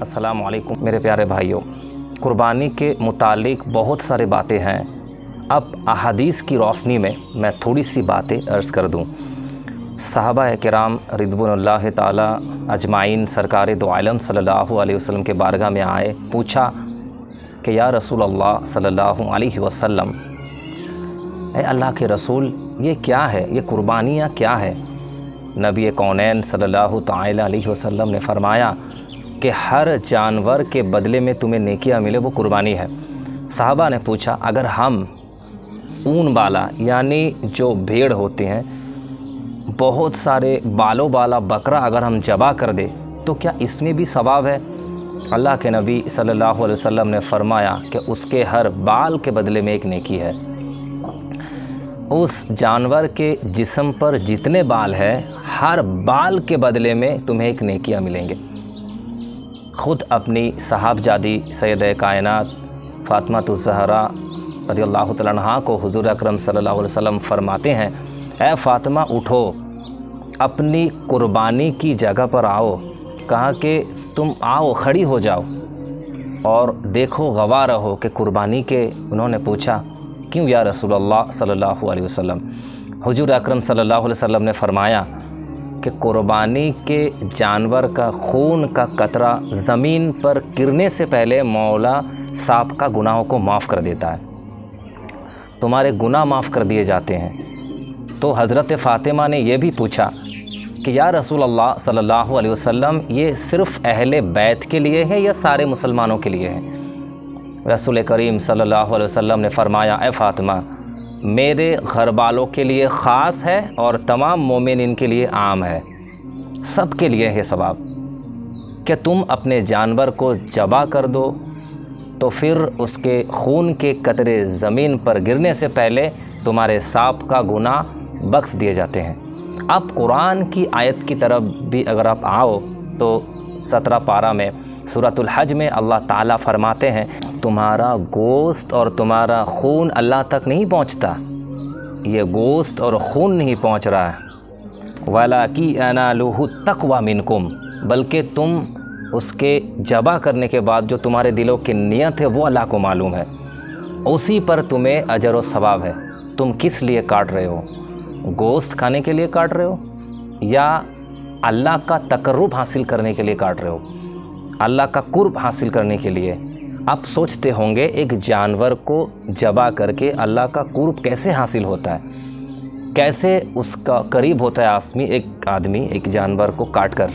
السلام علیکم میرے پیارے بھائیوں، قربانی کے متعلق بہت سارے باتیں ہیں۔ اب احادیث کی روشنی میں تھوڑی سی باتیں عرض کر دوں۔ صحابہ کرام رضوان اللہ تعالی اجمعین سرکار دو عالم صلی اللہ علیہ وسلم کے بارگاہ میں آئے، پوچھا کہ یا رسول اللہ صلی اللہ علیہ وسلم، اے اللہ کے رسول، یہ کیا ہے؟ یہ قربانیاں کیا ہے؟ نبی کونین صلی اللہ تعالی علیہ وسلم نے فرمایا کہ ہر جانور کے بدلے میں تمہیں نیکیاں ملے وہ قربانی ہے۔ صحابہ نے پوچھا اگر ہم اون بالا یعنی جو بھیڑ ہوتے ہیں، بہت سارے بالوں والا بکرا اگر ہم ذبح کر دے تو کیا اس میں بھی ثواب ہے؟ اللہ کے نبی صلی اللہ علیہ وسلم نے فرمایا کہ اس کے ہر بال کے بدلے میں ایک نیکی ہے۔ اس جانور کے جسم پر جتنے بال ہیں، ہر بال کے بدلے میں تمہیں ایک نیکیاں ملیں گے۔ خود اپنی صاحبزادی سیدہ کائنات فاطمہ الزہرا رضی اللہ تعالیٰ عنہا کو حضور اکرم صلی اللہ علیہ وسلم فرماتے ہیں، اے فاطمہ اٹھو، اپنی قربانی کی جگہ پر آؤ۔ کہا کہ تم آؤ، کھڑی ہو جاؤ اور دیکھو، گواہ رہو کہ قربانی کے۔ انہوں نے پوچھا کیوں یا رسول اللہ صلی اللہ علیہ وسلم؟ حضور اکرم صلی اللہ علیہ وسلم نے فرمایا کہ قربانی کے جانور کا خون کا قطرہ زمین پر گرنے سے پہلے مولا سابقہ گناہوں کو معاف کر دیتا ہے، تمہارے گناہ معاف کر دیے جاتے ہیں۔ تو حضرت فاطمہ نے یہ بھی پوچھا کہ یا رسول اللہ صلی اللہ علیہ وسلم، یہ صرف اہل بیت کے لیے ہے یا سارے مسلمانوں کے لیے ہے؟ رسول کریم صلی اللہ علیہ وسلم نے فرمایا، اے فاطمہ، میرے گھر والوں کے لیے خاص ہے اور تمام مومنین کے لیے عام ہے، سب کے لیے ہے ثواب۔ کہ تم اپنے جانور کو ذبح کر دو تو پھر اس کے خون کے قطرے زمین پر گرنے سے پہلے تمہارے سابقہ کا گناہ بخش دیے جاتے ہیں۔ اب قرآن کی آیت کی طرف بھی اگر آپ آؤ تو 17 پارہ میں سورۃ الحج میں اللہ تعالیٰ فرماتے ہیں، تمہارا گوشت اور تمہارا خون اللہ تک نہیں پہنچتا، یہ گوشت اور خون نہیں پہنچ رہا ہے، وَلَٰكِنْ يَنَالُهُ التَّقْوَىٰ مِنْكُمْ، بلکہ تم اس کے ذبح کرنے کے بعد جو تمہارے دلوں کی نیت ہے وہ اللہ کو معلوم ہے، اسی پر تمہیں اجر و ثواب ہے۔ تم کس لیے کاٹ رہے ہو؟ گوشت کھانے کے لیے کاٹ رہے ہو یا اللہ کا تقرب حاصل کرنے کے لیے کاٹ رہے ہو؟ اللہ کا قرب حاصل کرنے کے لیے۔ اب سوچتے ہوں گے ایک جانور کو ذبح کر کے اللہ کا قرب کیسے حاصل ہوتا ہے، کیسے اس کا قریب ہوتا ہے ایک آدمی ایک جانور کو کاٹ کر؟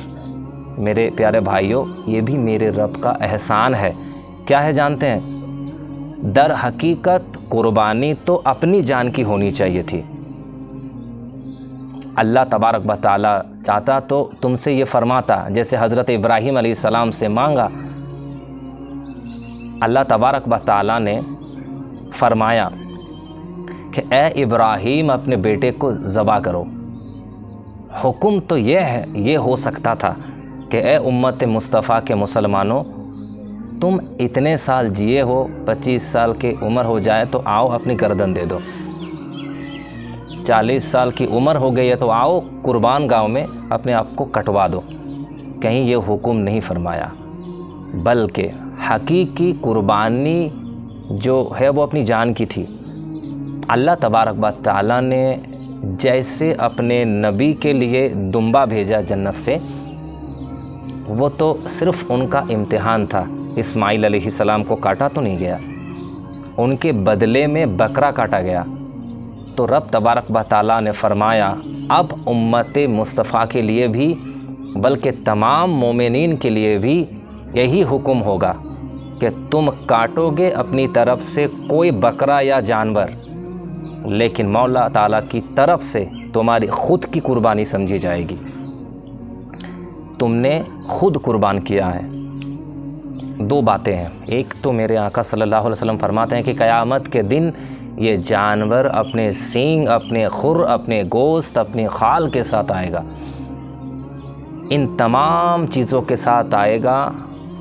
میرے پیارے بھائیوں، یہ بھی میرے رب کا احسان ہے۔ کیا ہے جانتے ہیں؟ در حقیقت قربانی تو اپنی جان کی ہونی چاہیے تھی۔ اللہ تبارک و تعالی چاہتا تو تم سے یہ فرماتا، جیسے حضرت ابراہیم علیہ السلام سے مانگا، اللہ تبارک و تعالی نے فرمایا کہ اے ابراہیم اپنے بیٹے کو ذبح کرو۔ حکم تو یہ ہو سکتا تھا کہ اے امت مصطفیٰ کے مسلمانوں، تم اتنے سال جیے ہو، 25 سال کی عمر ہو جائے تو آؤ اپنی گردن دے دو، 40 سال کی عمر ہو گئی ہے تو آؤ قربان گاؤں میں اپنے آپ کو کٹوا دو۔ کہیں یہ حکم نہیں فرمایا، بلکہ حقیقی قربانی جو ہے وہ اپنی جان کی تھی۔ اللہ تبارک و تعالیٰ نے جیسے اپنے نبی کے لیے دمبا بھیجا جنت سے، وہ تو صرف ان کا امتحان تھا۔ اسماعیل علیہ السلام کو کاٹا تو نہیں گیا، ان کے بدلے میں بکرا کاٹا گیا۔ تو رب تبارک و تعالیٰ نے فرمایا اب امت مصطفیٰ کے لیے بھی بلکہ تمام مومنین کے لیے بھی یہی حکم ہوگا کہ تم کاٹو گے اپنی طرف سے کوئی بکرا یا جانور، لیکن مولا تعالیٰ کی طرف سے تمہاری خود کی قربانی سمجھی جائے گی، تم نے خود قربان کیا ہے۔ دو باتیں ہیں، ایک تو میرے آقا صلی اللہ علیہ وسلم فرماتے ہیں کہ قیامت کے دن یہ جانور اپنے سینگ، اپنے خر، اپنے گوشت، اپنی خال کے ساتھ آئے گا، ان تمام چیزوں کے ساتھ آئے گا،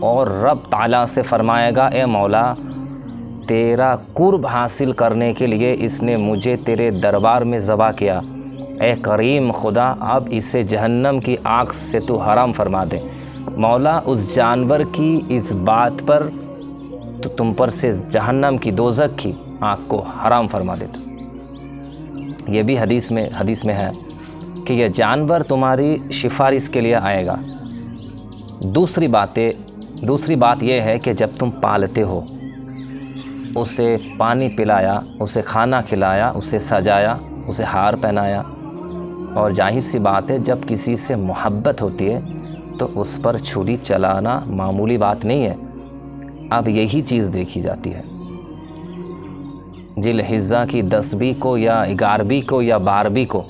اور رب تعالیٰ سے فرمائے گا اے مولا، تیرا قرب حاصل کرنے کے لیے اس نے مجھے تیرے دربار میں ذبح کیا، اے کریم خدا اب اسے جہنم کی آگ سے تو حرام فرما دے۔ مولا اس جانور کی اس بات پر تو تم پر سے جہنم کی، دوزخ کی آگ کو حرام فرما دیتا۔ یہ بھی حدیث میں ہے کہ یہ جانور تمہاری سفارش کے لیے آئے گا۔ دوسری بات یہ ہے کہ جب تم پالتے ہو، اسے پانی پلایا، اسے کھانا کھلایا، اسے سجایا، اسے ہار پہنایا، اور ظاہر سی بات ہے جب کسی سے محبت ہوتی ہے تو اس پر چھری چلانا معمولی بات نہیں ہے۔ اب یہی چیز دیکھی جاتی ہے۔ ذی الحجہ کی 10ویں کو یا 11ویں کو یا 12ویں کو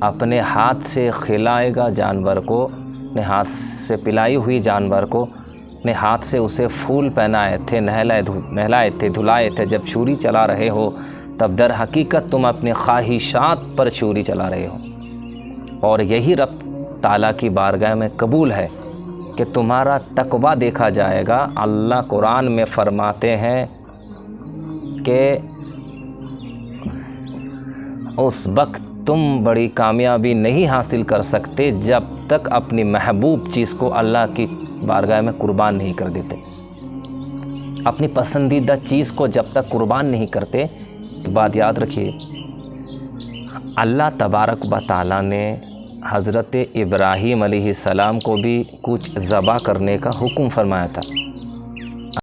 اپنے ہاتھ سے کھلائے گا جانور کو، اپنے ہاتھ سے پلائی ہوئی جانور کو، اپنے ہاتھ سے اسے پھول پہنائے تھے، نہلائے تھے، دھلائے تھے، جب چھری چلا رہے ہو تب در حقیقت تم اپنے خواہشات پر چھری چلا رہے ہو، اور یہی رب تعالیٰ کی بارگاہ میں قبول ہے کہ تمہارا تقویٰ دیکھا جائے گا۔ اللہ قرآن میں فرماتے ہیں کہ اس وقت تم بڑی کامیابی نہیں حاصل کر سکتے جب تک اپنی محبوب چیز کو اللہ کی بارگاہ میں قربان نہیں کر دیتے۔ اپنی پسندیدہ چیز کو جب تک قربان نہیں کرتے، بات یاد رکھیے، اللہ تبارک و تعالیٰ نے حضرت ابراہیم علیہ السلام کو بھی کچھ ذبح کرنے کا حکم فرمایا تھا۔